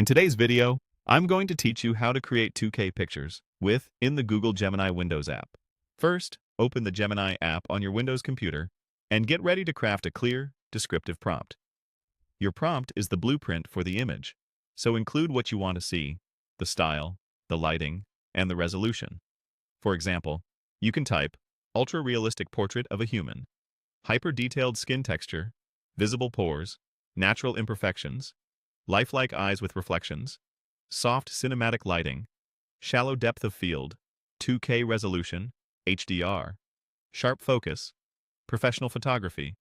In today's video, I'm going to teach you how to create 2K pictures in the Google Gemini Windows app. First, open the Gemini app on your Windows computer and get ready to craft a clear, descriptive prompt. Your prompt is the blueprint for the image, so include what you want to see, the style, the lighting, and the resolution. For example, you can type ultra-realistic portrait of a human, hyper-detailed skin texture, visible pores, natural imperfections, lifelike eyes with reflections, soft cinematic lighting, shallow depth of field, 2K resolution, HDR, sharp focus, professional photography,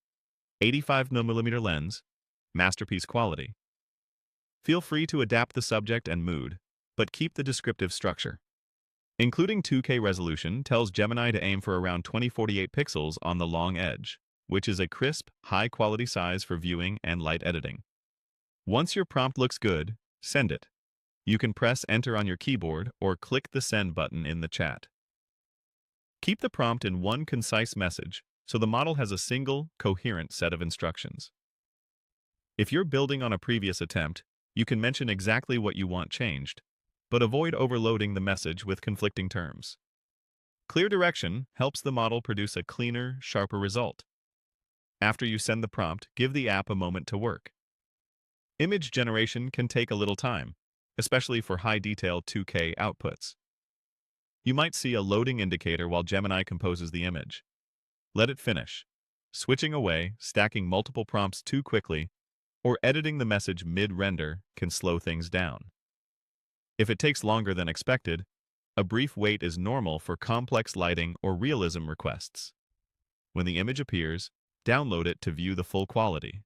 85mm lens, masterpiece quality. Feel free to adapt the subject and mood, but keep the descriptive structure. Including 2K resolution tells Gemini to aim for around 2048 pixels on the long edge, which is a crisp, high-quality size for viewing and light editing. Once your prompt looks good, send it. You can press Enter on your keyboard or click the Send button in the chat. Keep the prompt in one concise message so the model has a single, coherent set of instructions. If you're building on a previous attempt, you can mention exactly what you want changed, but avoid overloading the message with conflicting terms. Clear direction helps the model produce a cleaner, sharper result. After you send the prompt, give the app a moment to work. Image generation can take a little time, especially for high-detail 2K outputs. You might see a loading indicator while Gemini composes the image. Let it finish. Switching away, stacking multiple prompts too quickly, or editing the message mid-render can slow things down. If it takes longer than expected, a brief wait is normal for complex lighting or realism requests. When the image appears, download it to view the full quality.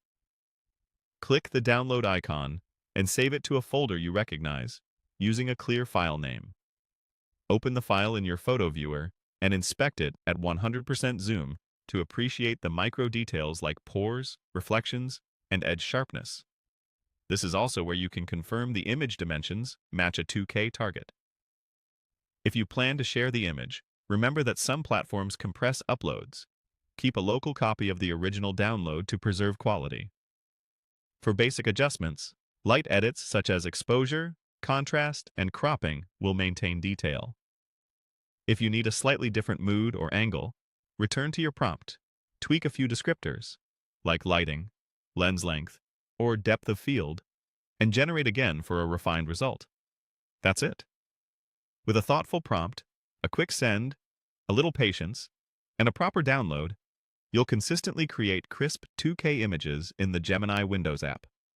Click the download icon and save it to a folder you recognize, using a clear file name. Open the file in your photo viewer and inspect it at 100% zoom to appreciate the micro details like pores, reflections, and edge sharpness. This is also where you can confirm the image dimensions match a 2K target. If you plan to share the image, remember that some platforms compress uploads. Keep a local copy of the original download to preserve quality. For basic adjustments, light edits such as exposure, contrast, and cropping will maintain detail. If you need a slightly different mood or angle, return to your prompt, tweak a few descriptors, like lighting, lens length, or depth of field, and generate again for a refined result. That's it. With a thoughtful prompt, a quick send, a little patience, and a proper download, you'll consistently create crisp 2K images in the Gemini Windows app.